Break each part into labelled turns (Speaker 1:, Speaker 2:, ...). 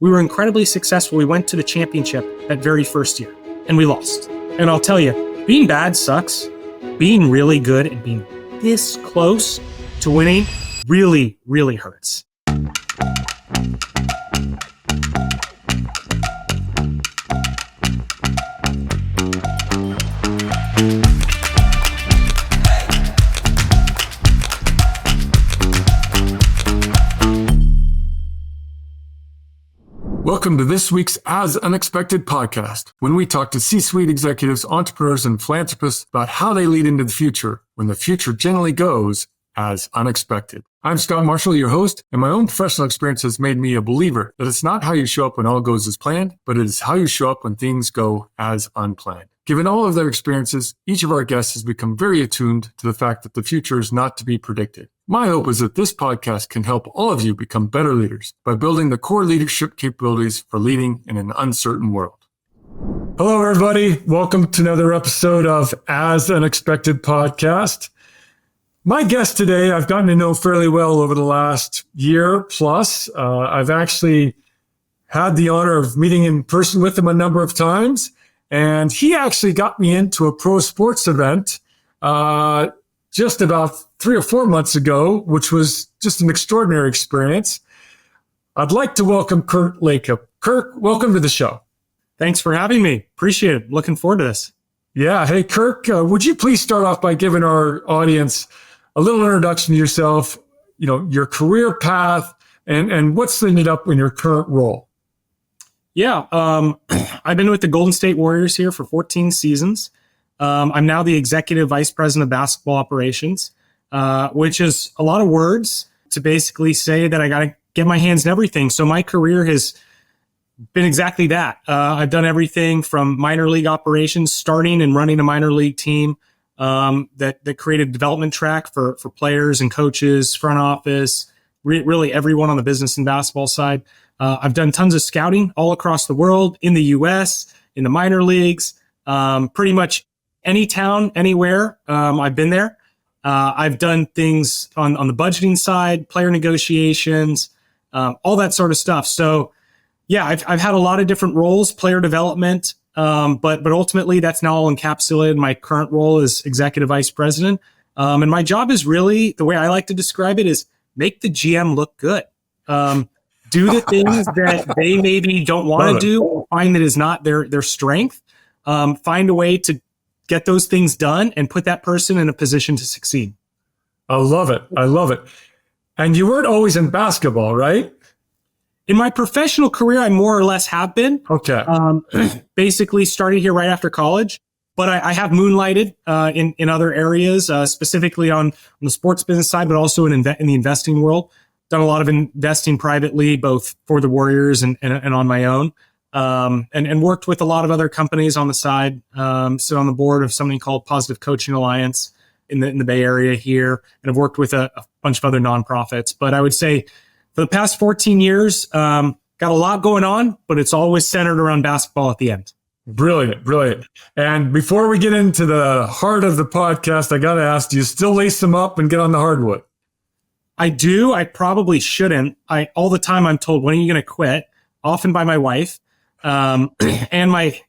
Speaker 1: We were incredibly successful. We went to the championship that very first year, and we lost. And I'll tell you, being bad sucks. Being really good and being this close to winning really, really hurts.
Speaker 2: Welcome to this week's As Unexpected podcast, when we talk to C-suite executives, entrepreneurs, and philanthropists about how they lead into the future when the future generally goes as unexpected. I'm Scott Marshall, your host, and my own professional experience has made me a believer that it's not how you show up when all goes as planned, but it is how you show up when things go as unplanned. Given all of their experiences, each of our guests has become very attuned to the fact that the future is not to be predicted. My hope is that this podcast can help all of you become better leaders by building the core leadership capabilities for leading in an uncertain world. Hello, everybody. Welcome to another episode of As Unexpected Podcast. My guest today, I've gotten to know fairly well over the last year plus. I've actually had the honor of meeting in person with him a number of times, and he actually got me into a pro sports event just about 3 or 4 months ago, which was just an extraordinary experience. I'd like to welcome Kirk Lacob. Kirk, welcome to the show.
Speaker 1: Thanks for having me. Appreciate it. Looking forward to this.
Speaker 2: Yeah. Hey, Kirk, would you please start off by giving our audience a little introduction to yourself, your career path, and what's ended up in your current role?
Speaker 1: Yeah. I've been with the Golden State Warriors here for 14 seasons. I'm now the executive vice president of basketball operations, which is a lot of words to basically say that I got to get my hands in everything. So my career has been exactly that. I've done everything from minor league operations, starting and running a minor league team that created a development track for players and coaches, front office, really everyone on the business and basketball side. I've done tons of scouting all across the world, in the U.S., in the minor leagues, pretty much any town, anywhere. I've been there. I've done things on the budgeting side, player negotiations, all that sort of stuff. So yeah, I've had a lot of different roles, player development, but ultimately that's now all encapsulated in my current role as executive vice president. And my job is really, the way I like to describe it, is make the GM look good. Do the things that they maybe don't want to do, or find that is not their strength. Find a way to get those things done and put that person in a position to succeed.
Speaker 2: I love it. I love it. And you weren't always in basketball, right?
Speaker 1: In my professional career, I more or less have been.
Speaker 2: Okay.
Speaker 1: Basically started here right after college, but I have moonlighted in other areas, specifically on the sports business side, but also in the investing world. Done a lot of investing privately, both for the Warriors and on my own. And worked with a lot of other companies on the side. Sit on the board of something called Positive Coaching Alliance in the Bay Area here, and I've worked with a bunch of other nonprofits. But I would say for the past 14 years, got a lot going on, but it's always centered around basketball at the end.
Speaker 2: Brilliant, brilliant. And before we get into the heart of the podcast, I got to ask, do you still lace them up and get on the hardwood?
Speaker 1: I do. I probably shouldn't. All the time I'm told, when are you going to quit? Often by my wife. And my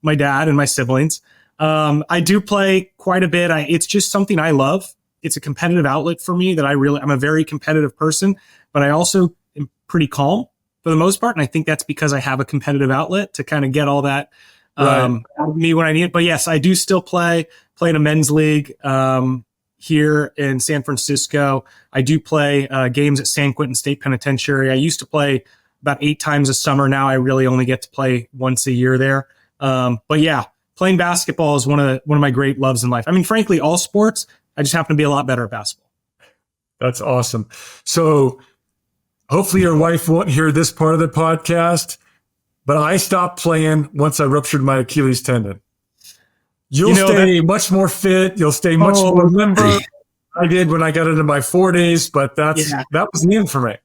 Speaker 1: dad and my siblings. I do play quite a bit. It's just something I love. It's a competitive outlet for me that I'm a very competitive person, but I also am pretty calm for the most part. And I think that's because I have a competitive outlet to kind of get all that out of me when I need it. But yes, I do still play in a men's league here in San Francisco. I do play games at San Quentin State Penitentiary. I used to play about 8 times a summer. Now I really only get to play once a year there. But yeah, playing basketball is one of my great loves in life. I mean, frankly, all sports, I just happen to be a lot better at basketball.
Speaker 2: That's awesome. So hopefully your wife won't hear this part of the podcast, but I stopped playing once I ruptured my Achilles tendon. You'll stay much more fit. You'll stay much more limber. I did when I got into my 40s, but that was the end for me.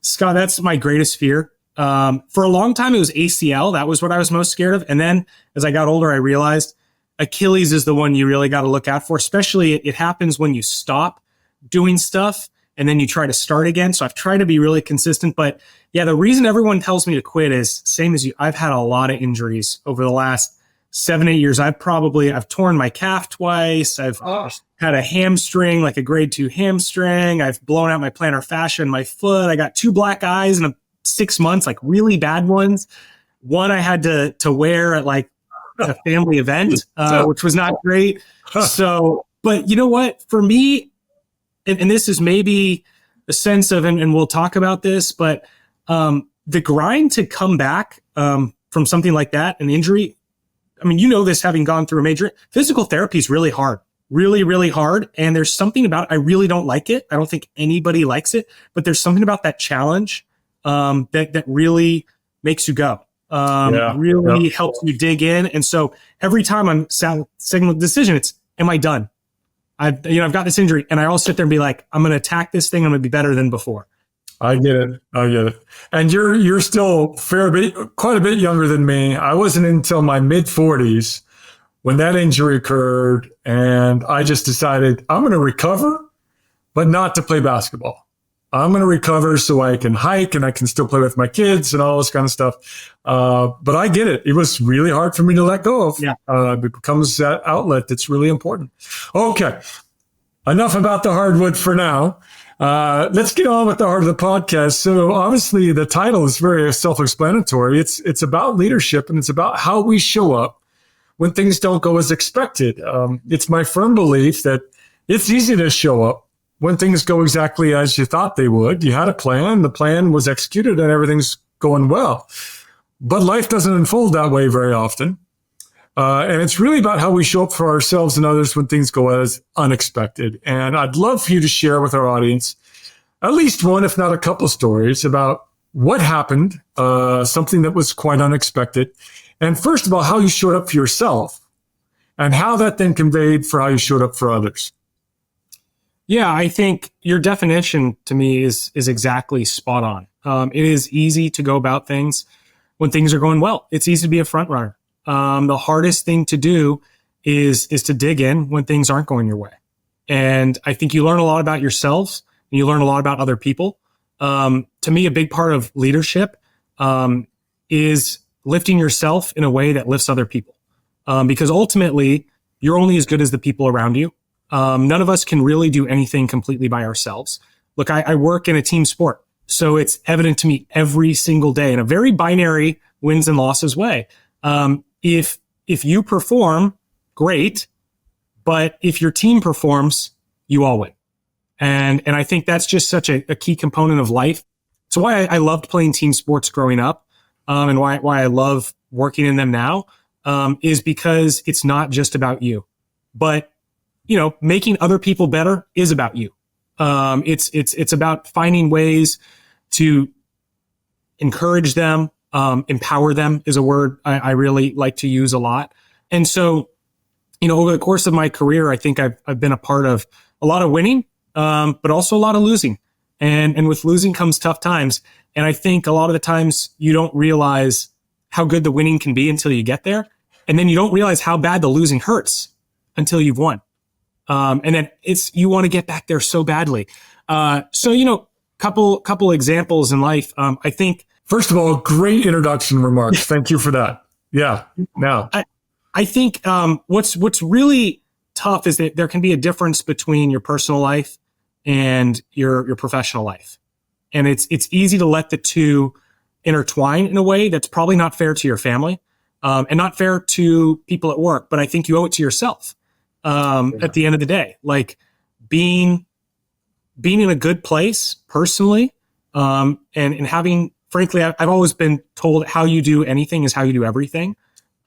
Speaker 1: Scott, that's my greatest fear. For a long time, it was ACL. That was what I was most scared of. And then as I got older, I realized Achilles is the one you really got to look out for, especially it happens when you stop doing stuff and then you try to start again. So I've tried to be really consistent. But yeah, the reason everyone tells me to quit is same as you. I've had a lot of injuries over the last 7-8 years. I've torn my calf twice. I've had a hamstring, like a grade 2 hamstring. I've blown out my plantar fascia in my foot. I got 2 black eyes in 6 months, like really bad ones. One I had to wear at like a family event, which was not great. So, but you know what? For me, and this is maybe a sense of, and we'll talk about this, but the grind to come back from something like that, an injury. I mean, you know this, having gone through a major physical therapy is really hard, really, really hard. And there's something about, I really don't like it. I don't think anybody likes it, but there's something about that challenge that really makes you go. Really helps you dig in. And so every time I'm saying the decision, it's, am I done? I've got this injury, and I always sit there and be like, I'm going to attack this thing. I'm going to be better than before.
Speaker 2: I get it. And you're still quite a bit younger than me. I wasn't until my mid 40s when that injury occurred, and I just decided I'm going to recover, but not to play basketball. I'm going to recover so I can hike and I can still play with my kids and all this kind of stuff. But I get it. It was really hard for me to let go of. Yeah. It becomes that outlet that's really important. Okay. Enough about the hardwood for now. Let's get on with the heart of the podcast. So obviously the title is very self-explanatory. It's about leadership, and it's about how we show up when things don't go as expected. It's my firm belief that it's easy to show up when things go exactly as you thought they would. You had a plan, the plan was executed, and everything's going well. But life doesn't unfold that way very often. And it's really about how we show up for ourselves and others when things go as unexpected. And I'd love for you to share with our audience at least one, if not a couple, stories about what happened, something that was quite unexpected. And first of all, how you showed up for yourself and how that then conveyed for how you showed up for others.
Speaker 1: Yeah, I think your definition to me is exactly spot on. It is easy to go about things when things are going well. It's easy to be a front runner. The hardest thing to do is to dig in when things aren't going your way. And I think you learn a lot about yourselves and you learn a lot about other people. To me, a big part of leadership is lifting yourself in a way that lifts other people. Because ultimately, you're only as good as the people around you. None of us can really do anything completely by ourselves. Look, I work in a team sport, so it's evident to me every single day in a very binary wins and losses way. If you perform, great, but if your team performs, you all win. And I think that's just such a key component of life. So why I loved playing team sports growing up, and why I love working in them now, is because it's not just about you, but making other people better is about you. It's about finding ways to encourage them, empower them is a word I really like to use a lot. And so, over the course of my career, I think I've been a part of a lot of winning, but also a lot of losing. And with losing comes tough times. And I think a lot of the times you don't realize how good the winning can be until you get there. And then you don't realize how bad the losing hurts until you've won. And then you want to get back there so badly. Couple examples in life. I think,
Speaker 2: first of all, great introduction remarks. Thank you for that. Yeah. Now,
Speaker 1: I think, what's really tough is that there can be a difference between your personal life and your professional life. And it's easy to let the two intertwine in a way that's probably not fair to your family, and not fair to people at work. But I think you owe it to yourself. At the end of the day, like being in a good place personally, and having, frankly, I've always been told how you do anything is how you do everything.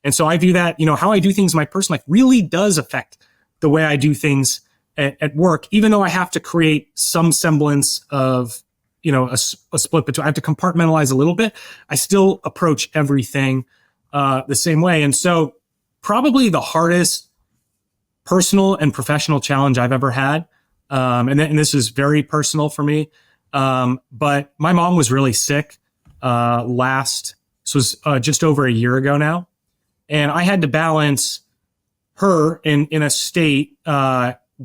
Speaker 1: And so I view that, how I do things in my personal life really does affect the way I do things at work, even though I have to create some semblance of, a split between, I have to compartmentalize a little bit. I still approach everything, the same way. And so probably the hardest personal and professional challenge I've ever had. And this is very personal for me. But my mom was really sick, this was just over a year ago now. And I had to balance her in a state,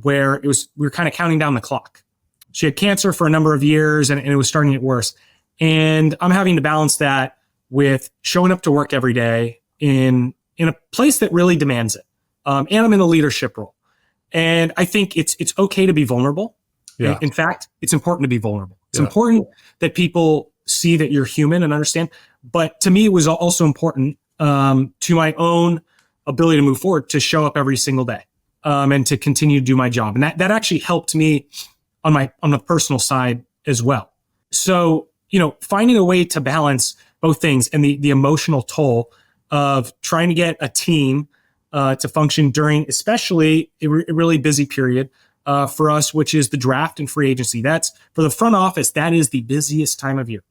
Speaker 1: where we were kind of counting down the clock. She had cancer for a number of years and it was starting to get worse. And I'm having to balance that with showing up to work every day in a place that really demands it. And I'm in a leadership role. And I think it's okay to be vulnerable.
Speaker 2: Yeah.
Speaker 1: In fact, it's important to be vulnerable. It's important that people see that you're human and understand. But to me, it was also important to my own ability to move forward, to show up every single day and to continue to do my job. And that actually helped me on the personal side as well. So, finding a way to balance both things and the emotional toll of trying to get a team to function during especially a really busy period for us, which is the draft and free agency. That's for the front office. That is the busiest time of year.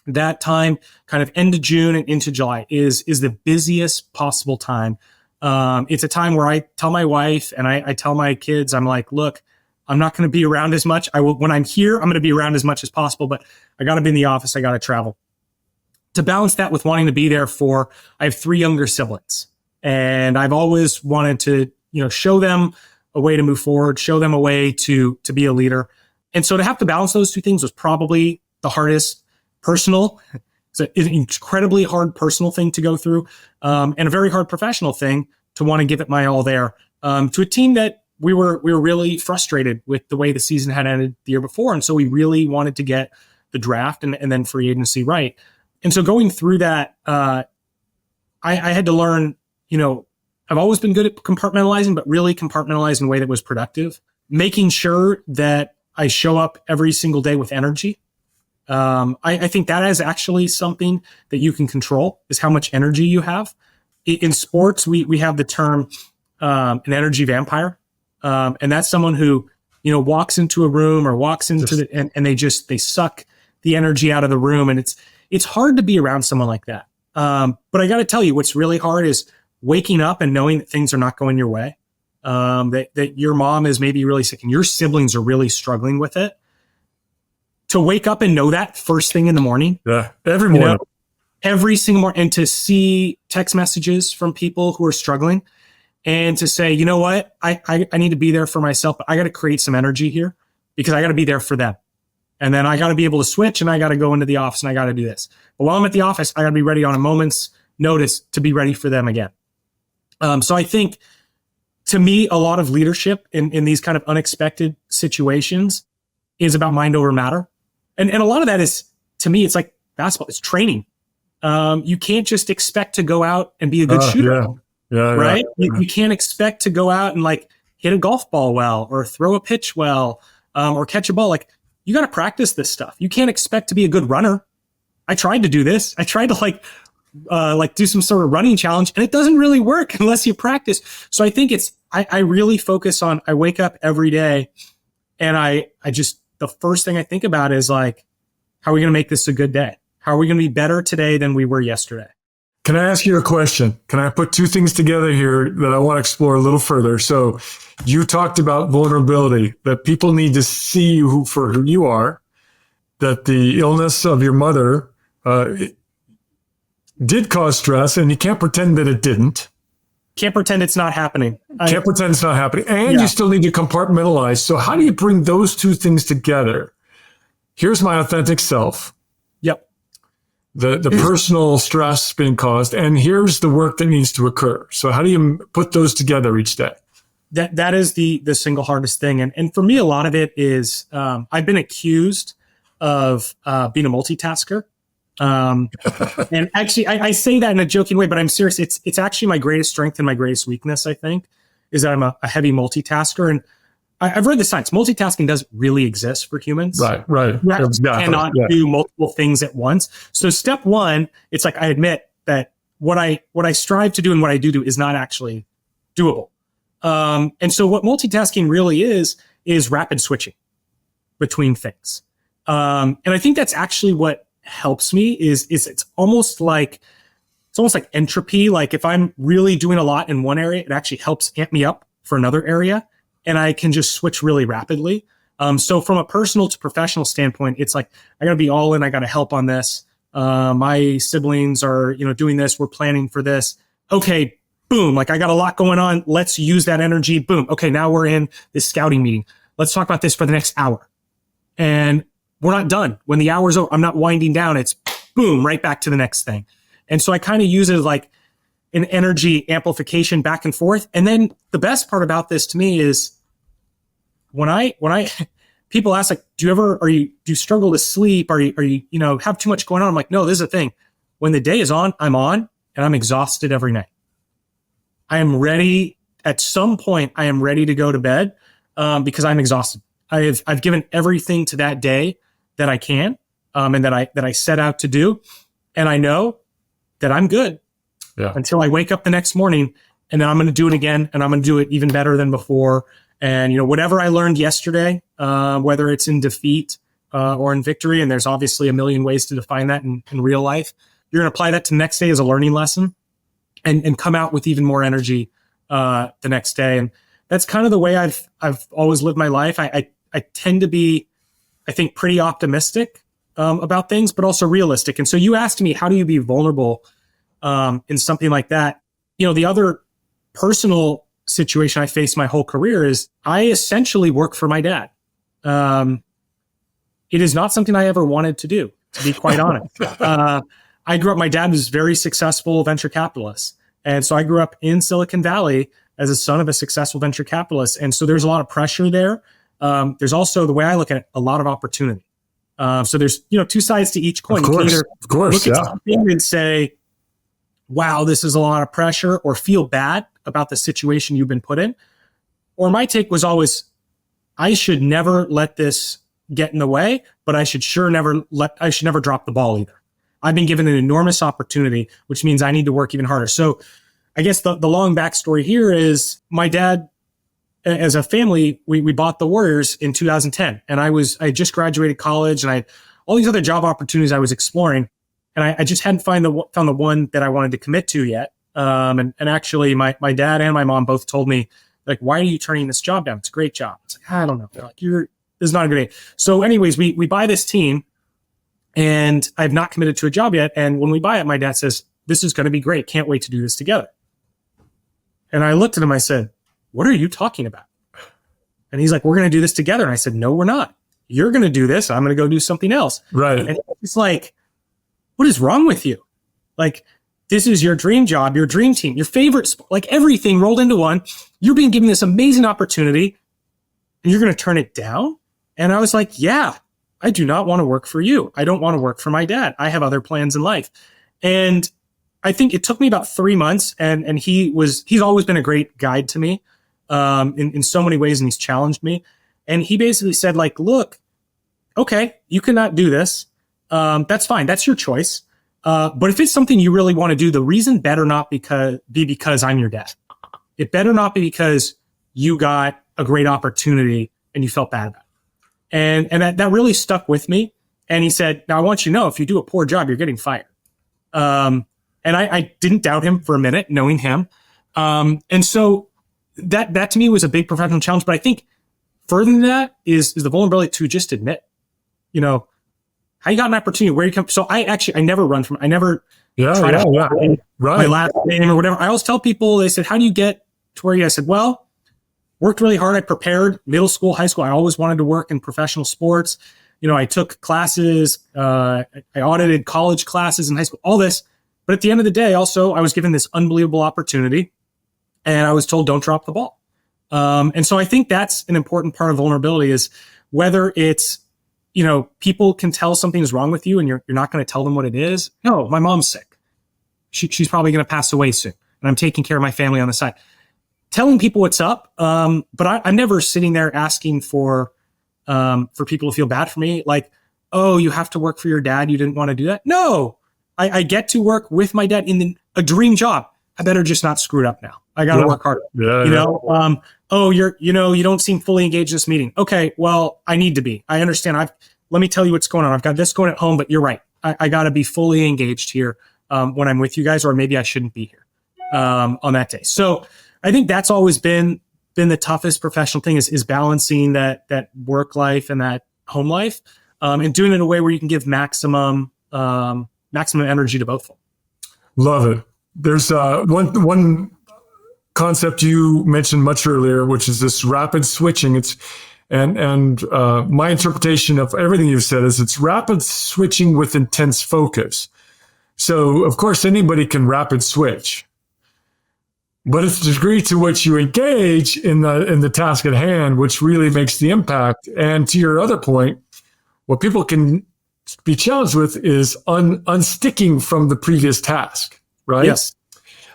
Speaker 1: That time, kind of end of June and into July, is the busiest possible time. It's a time where I tell my wife and I tell my kids, I'm like, look, I'm not going to be around as much. When I'm here, I'm going to be around as much as possible, but I got to be in the office. I got to travel. To balance that with wanting to be there I have 3 younger siblings, and I've always wanted to, show them a way to move forward, show them a way to be a leader. And so to have to balance those 2 things was probably the hardest. It's an incredibly hard personal thing to go through, and a very hard professional thing to want to give it my all there, to a team that we were really frustrated with the way the season had ended the year before. And so we really wanted to get the draft and then free agency right. And so going through that, I had to learn, I've always been good at compartmentalizing, but really compartmentalize in a way that was productive, making sure that I show up every single day with energy. I think that is actually something that you can control, is how much energy you have. In sports, we have the term an energy vampire. And that's someone who, walks into a room or walks into and they suck the energy out of the room. And it's hard to be around someone like that. But I got to tell you, what's really hard is waking up and knowing that things are not going your way, that your mom is maybe really sick and your siblings are really struggling with it. To wake up and know that first thing in the morning.
Speaker 2: Yeah, every morning.
Speaker 1: Every single morning. And to see text messages from people who are struggling and to say, you know what, I need to be there for myself, but I got to create some energy here because I got to be there for them. And then I got to be able to switch and I got to go into the office and I got to do this. But while I'm at the office, I got to be ready on a moment's notice to be ready for them again. So I think, to me, a lot of leadership in these kind of unexpected situations is about mind over matter. And a lot of that is, to me, it's like basketball. It's training. You can't just expect to go out and be a good shooter. Right? Yeah. You can't expect to go out and hit a golf ball well or throw a pitch well or catch a ball. You got to practice this stuff. You can't expect to be a good runner. I tried to do this. I tried to do some sort of running challenge, and it doesn't really work unless you practice. So I think I really focus on, I wake up every day and I just, the first thing I think about is how are we going to make this a good day? How are we going to be better today than we were yesterday?
Speaker 2: Can I ask you a question? Can I put 2 things together here that I want to explore a little further? So you talked about vulnerability, that people need to see you for who you are, that the illness of your mother did cause stress, and you can't pretend that it didn't.
Speaker 1: Can't pretend it's not happening.
Speaker 2: Can't pretend it's not happening. And you still need to compartmentalize. So how do you bring those 2 things together? Here's my authentic self.
Speaker 1: Yep.
Speaker 2: The personal stress being caused, and here's the work that needs to occur. So how do you put those together each day?
Speaker 1: That is the single hardest thing. And for me, a lot of it is, I've been accused of being a multitasker. And actually, I say that in a joking way, but I'm serious. It's actually my greatest strength and my greatest weakness, I think, is that I'm a heavy multitasker. And I've read the science. Multitasking doesn't really exist for humans.
Speaker 2: Right.
Speaker 1: You cannot do multiple things at once. So step one, it's I admit that what I strive to do and what I do is not actually doable. And so what multitasking really is rapid switching between things. And I think that's actually what helps me is it's almost like entropy. If I'm really doing a lot in one area, it actually helps amp me up for another area, and I can just switch really rapidly. So from a personal to professional standpoint, it's I got to be all in. I got to help on this. My siblings are, doing this. We're planning for this. Okay, boom. I got a lot going on. Let's use that energy. Boom. Okay, now we're in this scouting meeting. Let's talk about this for the next hour. and we're not done. When the hour's over, I'm not winding down. It's boom, right back to the next thing. And so I kind of use it as like an energy amplification back and forth. And then the best part about this to me is when I people ask like, do you struggle to sleep? Are you have too much going on? I'm like, no, this is the thing. When the day is on, I'm on and I'm exhausted every night. I am ready. At some point, I am ready to go to bed because I'm exhausted. I've given everything to that day that I can and that I set out to do. And I know that I'm good until I wake up the next morning, and then I'm going to do it again, and I'm going to do it even better than before. And, whatever I learned yesterday, whether it's in defeat or in victory, and there's obviously a million ways to define that in real life, you're going to apply that to the next day as a learning lesson and come out with even more energy the next day. And that's kind of the way I've always lived my life. I tend to be, I think, pretty optimistic about things, but also realistic. And so you asked me, how do you be vulnerable in something like that? The other personal situation I faced my whole career is I essentially work for my dad. It is not something I ever wanted to do, to be quite honest. I grew up, my dad was a very successful venture capitalist. And so I grew up in Silicon Valley as a son of a successful venture capitalist. And so there's a lot of pressure there. There's also, the way I look at it, a lot of opportunity. So there's, two sides to each coin.
Speaker 2: Of course,
Speaker 1: you can either look at something and say, wow, this is a lot of pressure, or feel bad about the situation you've been put in. Or my take was always, I should never let this get in the way, but I should never drop the ball either. I've been given an enormous opportunity, which means I need to work even harder. So I guess the long backstory here is my dad, as a family, we bought the Warriors in 2010. And I just graduated college, and I had all these other job opportunities I was exploring. And I just hadn't found the one that I wanted to commit to yet. And actually my dad and my mom both told me, like, why are you turning this job down? It's a great job. It's like, I don't know. They're like, this is not a good idea. So anyways, we buy this team, and I've not committed to a job yet. And when we buy it, my dad says, this is going to be great. Can't wait to do this together. And I looked at him, I said, what are you talking about? And he's like, we're going to do this together. And I said, no, we're not. You're going to do this. I'm going to go do something else.
Speaker 2: Right.
Speaker 1: And it's like, what is wrong with you? Like, this is your dream job, your dream team, your favorite sport, like everything rolled into one. You're being given this amazing opportunity, and you're going to turn it down? And I was like, yeah, I do not want to work for you. I don't want to work for my dad. I have other plans in life. And I think it took me about 3 months, and he's always been a great guide to me in so many ways, and he's challenged me. And he basically said, like, look, okay, you cannot do this. That's fine. That's your choice. But if it's something you really want to do, the reason better not be because I'm your dad. It better not be because you got a great opportunity and you felt bad about it. And that really stuck with me. And he said, now I want you to know, if you do a poor job, you're getting fired. And I didn't doubt him for a minute, knowing him. And so that to me was a big professional challenge. But I think further than that is the vulnerability to just admit, how you got an opportunity, where you come. So I never run from, I never try to my last name or whatever. I always tell people, they said, how do you get to where you, I said, well, worked really hard. I prepared middle school, high school. I always wanted to work in professional sports. I took classes, I audited college classes in high school, all this. But at the end of the day, also, I was given this unbelievable opportunity, and I was told, don't drop the ball. And so I think that's an important part of vulnerability, is whether it's, people can tell something's wrong with you and you're not going to tell them what it is. No, my mom's sick. She's probably going to pass away soon, and I'm taking care of my family on the side. Telling people what's up. But I'm never sitting there asking for people to feel bad for me. Like, oh, you have to work for your dad. You didn't want to do that. No, I get to work with my dad in a dream job. I better just not screw it up now. I got to work harder. Oh, you don't seem fully engaged in this meeting. Okay, well, I need to be. I understand. Let me tell you what's going on. I've got this going at home, but you're right. I got to be fully engaged here when I'm with you guys, or maybe I shouldn't be here on that day. So I think that's always been the toughest professional thing is balancing that work life and that home life, and doing it in a way where you can give maximum energy to both of them.
Speaker 2: Love it. There's one concept you mentioned much earlier, which is this rapid switching. And my interpretation of everything you've said is it's rapid switching with intense focus. So, of course, anybody can rapid switch. But it's the degree to which you engage in the task at hand, which really makes the impact. And to your other point, what people can be challenged with is unsticking from the previous task, right?
Speaker 1: Yes.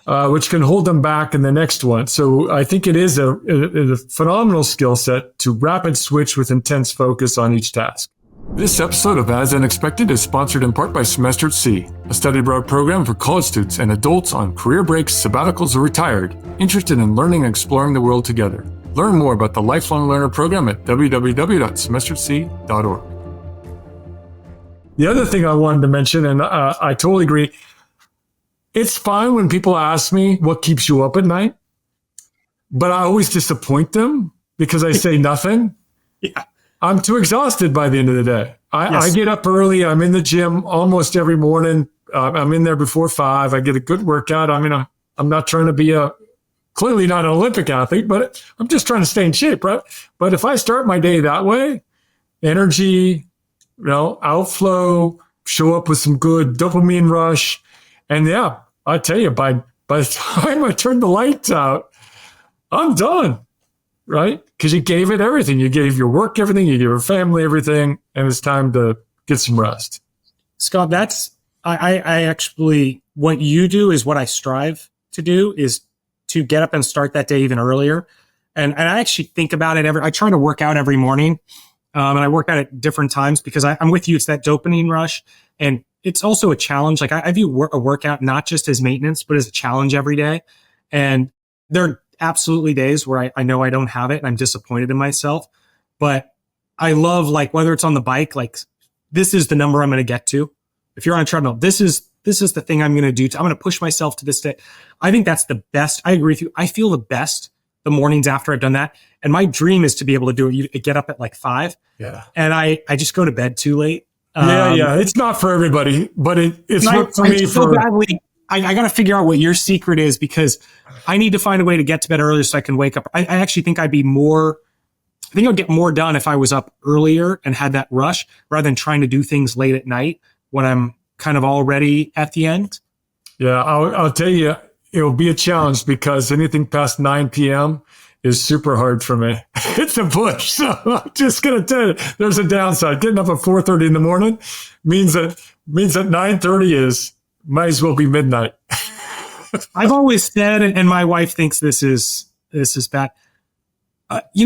Speaker 2: Which can hold them back in the next one. So I think it is a phenomenal skill set to rapid switch with intense focus on each task. This episode of As Unexpected is sponsored in part by Semester at Sea, a study abroad program for college students and adults on career breaks, sabbaticals, or retired, interested in learning and exploring the world together. Learn more about the Lifelong Learner program at www.semesteratSea.org. The other thing I wanted to mention, and I totally agree, it's fine when people ask me what keeps you up at night, but I always disappoint them because I say nothing.
Speaker 1: Yeah.
Speaker 2: I'm too exhausted by the end of the day. I get up early. I'm in the gym almost every morning. I'm in there before 5. I get a good workout. I mean, I'm not trying to be clearly not an Olympic athlete, but I'm just trying to stay in shape, right? But if I start my day that way, energy, outflow, show up with some good dopamine rush. And yeah, I tell you, by the time I turn the lights out, I'm done. Right? Because you gave it everything. You gave your work everything. You gave your family everything. And it's time to get some rest.
Speaker 1: Scott, I actually, what you do is what I strive to do, is to get up and start that day even earlier. And I actually think about it I try to work out every morning. And I work out at different times because I'm with you. It's that dopamine rush. And it's also a challenge. Like I view a workout not just as maintenance, but as a challenge every day. And there are absolutely days where I know I don't have it and I'm disappointed in myself. But I love, like, whether it's on the bike, like, this is the number I'm going to get to. If you're on a treadmill, this is the thing I'm going to do. I'm going to push myself to this day. I think that's the best. I agree with you. I feel the best the mornings after I've done that. And my dream is to be able to do it. You get up at like 5.
Speaker 2: Yeah.
Speaker 1: And I just go to bed too late.
Speaker 2: Yeah. It's not for everybody, but it's worked for me.
Speaker 1: I got to figure out what your secret is, because I need to find a way to get to bed earlier so I can wake up. I actually think I'd get more done if I was up earlier and had that rush, rather than trying to do things late at night when I'm kind of already at the end.
Speaker 2: Yeah, I'll tell you, it'll be a challenge because anything past 9 p.m. is super hard for me. It's a push. So I'm just going to tell you, there's a downside. Getting up at 4:30 in the morning means that 9:30 might as well be midnight.
Speaker 1: I've always said, and my wife thinks this is bad.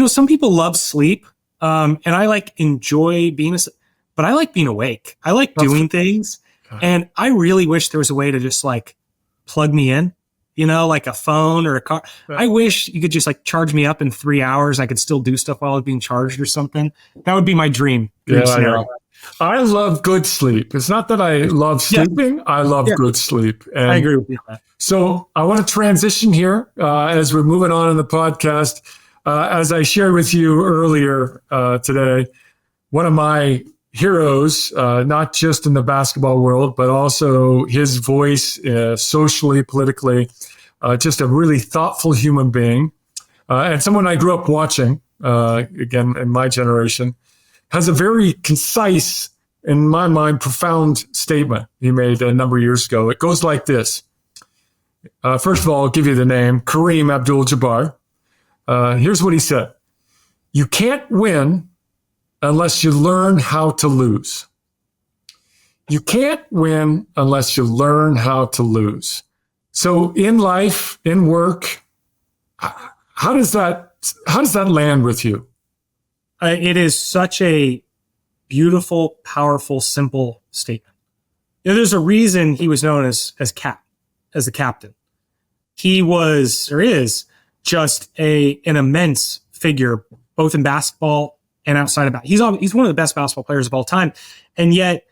Speaker 1: Some people love sleep, and I enjoy being asleep, but I like being awake. I like doing things, and I really wish there was a way to just plug me in, like a phone or a car. I wish you could just charge me up in 3 hours. I could still do stuff while I was being charged or something. That would be my dream scenario.
Speaker 2: I love good sleep. It's not that I love sleeping. Yeah. I love good sleep. And
Speaker 1: I agree with you on that.
Speaker 2: So I want to transition here as we're moving on in the podcast. As I shared with you earlier today, one of my heroes, not just in the basketball world, but also his voice socially, politically, just a really thoughtful human being, and someone I grew up watching, again, in my generation, has a very concise, in my mind, profound statement he made a number of years ago. It goes like this. First of all, I'll give you the name, Kareem Abdul-Jabbar. Here's what he said. You can't win unless you learn how to lose. You can't win unless you learn how to lose. So in life, in work, how does that land with you?
Speaker 1: It is such a beautiful, powerful, simple statement. There's a reason he was known as the captain. He was, or is, just an immense figure, both in basketball and outside of basketball. He's one of the best basketball players of all time. And yet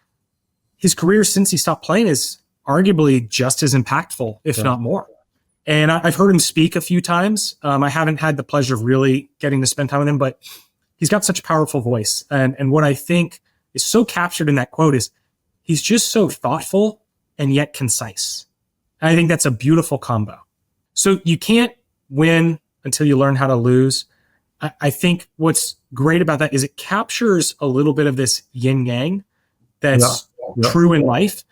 Speaker 1: his career since he stopped playing is arguably just as impactful, if not more. And I've heard him speak a few times. I haven't had the pleasure of really getting to spend time with him, but he's got such a powerful voice. And what I think is so captured in that quote is he's just so thoughtful and yet concise. And I think that's a beautiful combo. So you can't win until you learn how to lose. I think what's great about that is it captures a little bit of this yin yang that's true in life,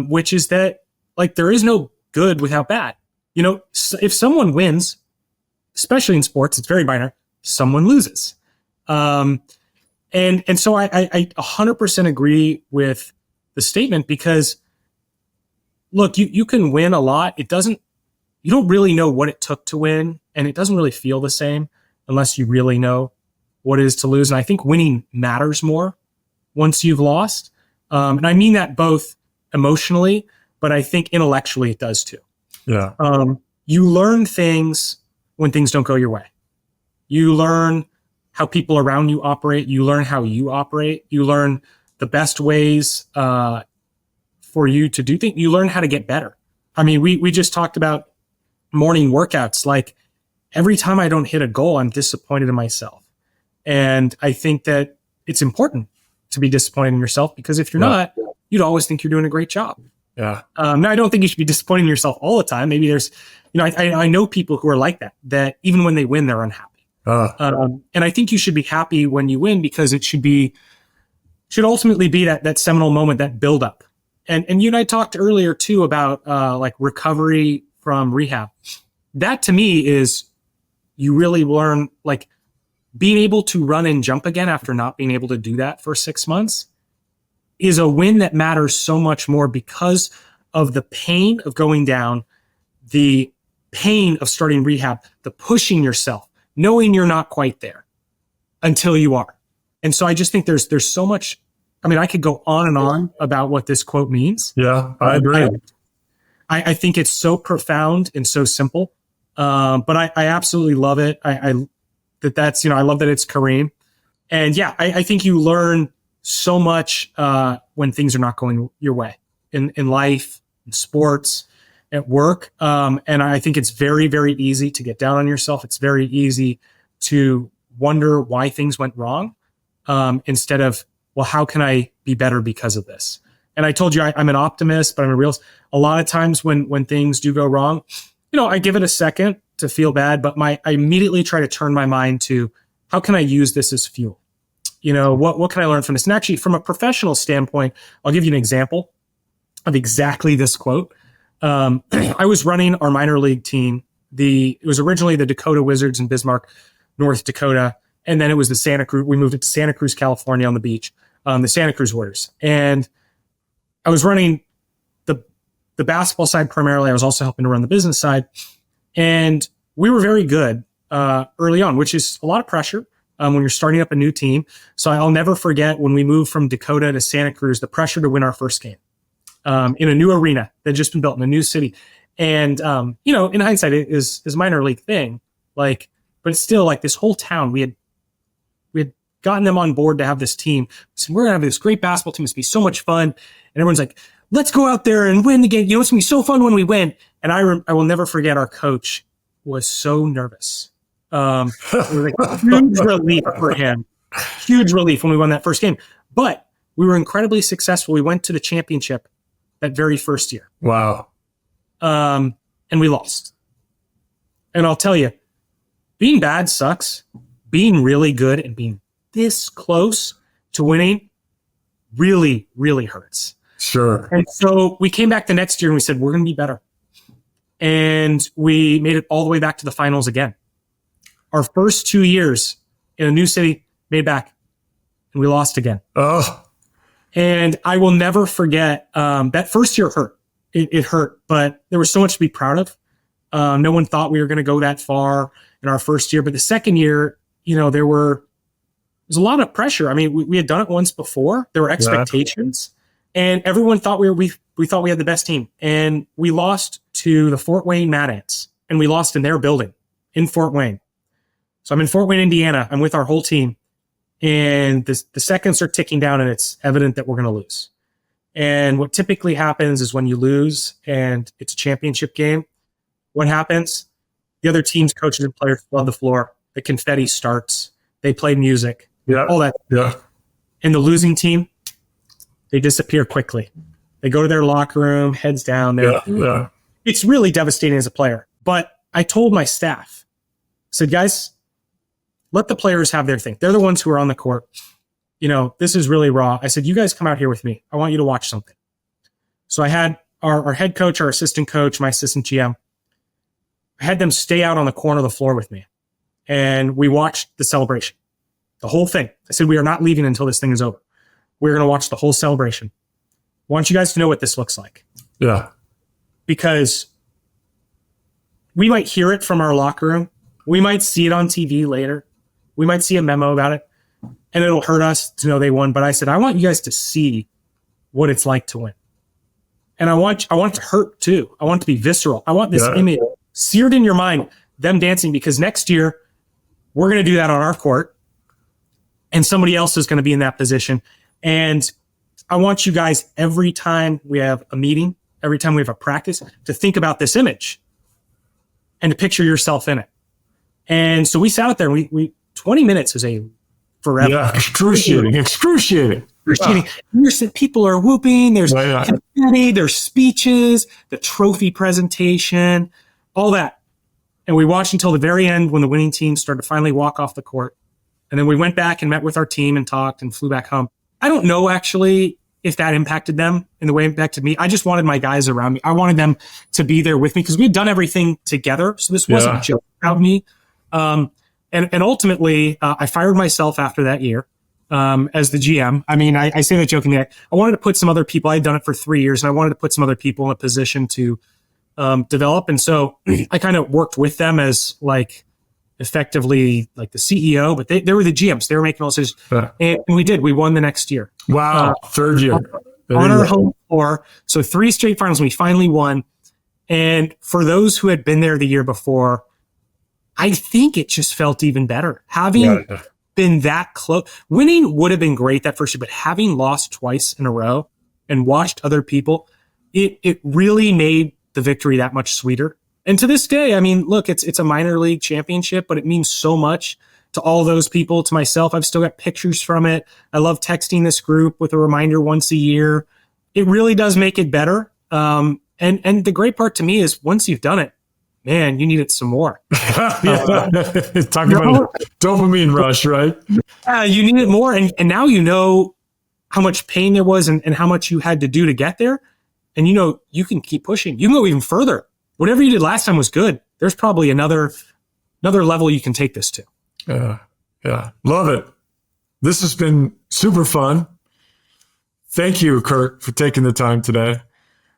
Speaker 1: which is that like there is no good without bad. You know, if someone wins, especially in sports, it's very binary. Someone loses, and so I 100% agree with the statement because look, you can win a lot. You don't really know what it took to win, and it doesn't really feel the same unless you really know what it is to lose. And I think winning matters more once you've lost. And I mean that both emotionally, but I think intellectually it does too.
Speaker 2: Yeah.
Speaker 1: You learn things when things don't go your way. You learn how people around you operate. You learn how you operate. You learn the best ways for you to do things. You learn how to get better. I mean, we just talked about morning workouts. Like every time I don't hit a goal, I'm disappointed in myself. And I think that it's important to be disappointed in yourself because if you're not, you'd always think you're doing a great job.
Speaker 2: Yeah.
Speaker 1: Now, I don't think you should be disappointed in yourself all the time. Maybe there's, I know people who are like that even when they win, they're unhappy. And I think you should be happy when you win because it should ultimately be that seminal moment, that build up. And you and I talked earlier too about like recovery from rehab. That to me is you really learn like being able to run and jump again after not being able to do that for 6 months is a win that matters so much more because of the pain of going down, the pain of starting rehab, the pushing yourself, knowing you're not quite there until you are. And so I just think there's so much. I mean, I could go on and on about what this quote means.
Speaker 2: Yeah, I agree.
Speaker 1: I think it's so profound and so simple. But I absolutely love it. I love that it's Kareem. And yeah, I think you learn so much when things are not going your way in life, in sports, at work. And I think it's very, very easy to get down on yourself. It's very easy to wonder why things went wrong instead of, well, how can I be better because of this? And I told you I'm an optimist, but I'm a realist. A lot of times when things do go wrong, I give it a second to feel bad, but I immediately try to turn my mind to how can I use this as fuel? What can I learn from this? And actually, from a professional standpoint, I'll give you an example of exactly this quote. I was running our minor league team. It was originally the Dakota Wizards in Bismarck, North Dakota. And then it was the Santa Cruz. We moved it to Santa Cruz, California on the beach, the Santa Cruz Warriors. And I was running the basketball side primarily. I was also helping to run the business side. And we were very good early on, which is a lot of pressure when you're starting up a new team. So I'll never forget when we moved from Dakota to Santa Cruz, the pressure to win our first game in a new arena that had just been built in a new city. And, in hindsight, it is a minor league thing. But it's still like this whole town, we had gotten them on board to have this team. So we're going to have this great basketball team. It's going to be so much fun. And everyone's like, let's go out there and win the game. It's going to be so fun when we win. And I will never forget our coach was so nervous. It was like a huge relief for him. Huge relief when we won that first game. But we were incredibly successful. We went to the championship that very first year.
Speaker 2: Wow.
Speaker 1: And we lost. And I'll tell you, being bad sucks. Being really good and being this close to winning really, really hurts.
Speaker 2: Sure.
Speaker 1: And so we came back the next year and we said, we're going to be better. And we made it all the way back to the finals again. Our first 2 years in a new city, made back, and we lost again.
Speaker 2: Oh.
Speaker 1: And I will never forget that first year hurt. It hurt, but there was so much to be proud of. No one thought we were going to go that far in our first year. But the second year, there was a lot of pressure. I mean, we had done it once before. There were expectations, and everyone thought we thought we had the best team. And we lost to the Fort Wayne Mad Ants, and we lost in their building in Fort Wayne. So I'm in Fort Wayne, Indiana. I'm with our whole team, and the seconds are ticking down, and it's evident that we're going to lose. And what typically happens is when you lose and it's a championship game, what happens? The other team's coaches and players flood the floor. The confetti starts. They play music.
Speaker 2: Yeah.
Speaker 1: All that.
Speaker 2: Yeah.
Speaker 1: And the losing team, they disappear quickly. They go to their locker room, heads down.
Speaker 2: Yeah.
Speaker 1: It's really devastating as a player. But I told my staff, I said, guys, let the players have their thing. They're the ones who are on the court. This is really raw. I said, you guys come out here with me. I want you to watch something. So I had our head coach, our assistant coach, my assistant GM. I had them stay out on the corner of the floor with me. And we watched the celebration, the whole thing. I said, we are not leaving until this thing is over. We're going to watch the whole celebration. I want you guys to know what this looks like.
Speaker 2: Yeah.
Speaker 1: Because we might hear it from our locker room. We might see it on TV later. We might see a memo about it. And it'll hurt us to know they won. But I said, I want you guys to see what it's like to win. And I want it to hurt too. I want it to be visceral. I want this image seared in your mind, them dancing, because next year we're going to do that on our court and somebody else is going to be in that position. And I want you guys, every time we have a meeting, every time we have a practice, to think about this image and to picture yourself in it. And so we sat out there and we 20 minutes is a forever.
Speaker 2: Yeah, excruciating.
Speaker 1: People are whooping. There's confetti, there's speeches, the trophy presentation, all that. And we watched until the very end when the winning team started to finally walk off the court. And then we went back and met with our team and talked and flew back home. I don't know actually if that impacted them in the way it impacted me. I just wanted my guys around me. I wanted them to be there with me because we'd done everything together. So this wasn't just about me. And ultimately, I fired myself after that year as the GM. I mean, I say that jokingly. I wanted to put some other people. I had done it for 3 years, and I wanted to put some other people in a position to develop. And so I kind of worked with them as effectively the CEO, but they were the GMs. They were making all decisions. And we did. We won the next year.
Speaker 2: Wow. Third year.
Speaker 1: On our home floor. So 3 straight finals, we finally won. And for those who had been there the year before, I think it just felt even better. Having been that close, winning would have been great that first year, but having lost twice in a row and watched other people, it really made the victory that much sweeter. And to this day, I mean, look, it's a minor league championship, but it means so much to all those people, to myself. I've still got pictures from it. I love texting this group with a reminder once a year. It really does make it better. And the great part to me is once you've done it, man, you need it some more.
Speaker 2: Talking about dopamine rush, right?
Speaker 1: You need it more. And now you know how much pain there was and how much you had to do to get there. And you can keep pushing. You can go even further. Whatever you did last time was good. There's probably another level you can take this to.
Speaker 2: Yeah. Love it. This has been super fun. Thank you, Kirk, for taking the time today.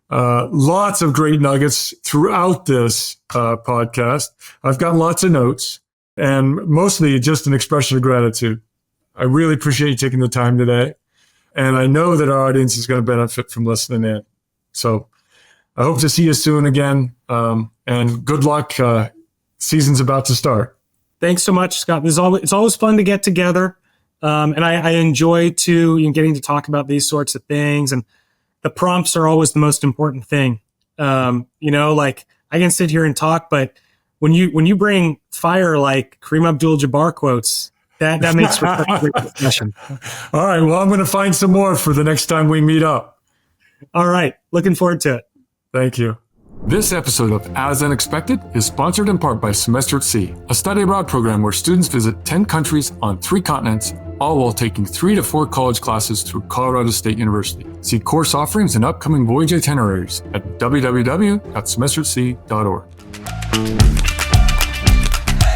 Speaker 2: Lots of great nuggets throughout this podcast. I've got lots of notes and mostly just an expression of gratitude. I really appreciate you taking the time today. And I know that our audience is going to benefit from listening in. So I hope to see you soon again. And good luck. Season's about to start. Thanks so much, Scott. It's always fun to get together. And I enjoy too, getting to talk about these sorts of things. And the prompts are always the most important thing. I can sit here and talk, but when you bring fire like Kareem Abdul-Jabbar quotes, that makes for a great discussion. All right. Well, I'm going to find some more for the next time we meet up. All right. Looking forward to it. Thank you. This episode of As Unexpected is sponsored in part by Semester at Sea, a study abroad program where students visit 10 countries on 3 continents, all while taking 3 to 4 college classes through Colorado State University. See course offerings and upcoming voyage itineraries at www.semesteratsea.org.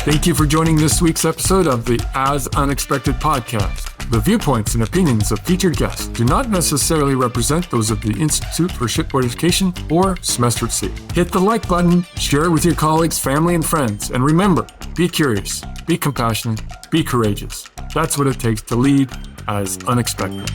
Speaker 2: Thank you for joining this week's episode of the As Unexpected podcast. The viewpoints and opinions of featured guests do not necessarily represent those of the Institute for Shipboard Education or Semester at Sea. Hit the like button, share it with your colleagues, family, and friends, and remember, be curious, be compassionate, be courageous. That's what it takes to lead as unexpected.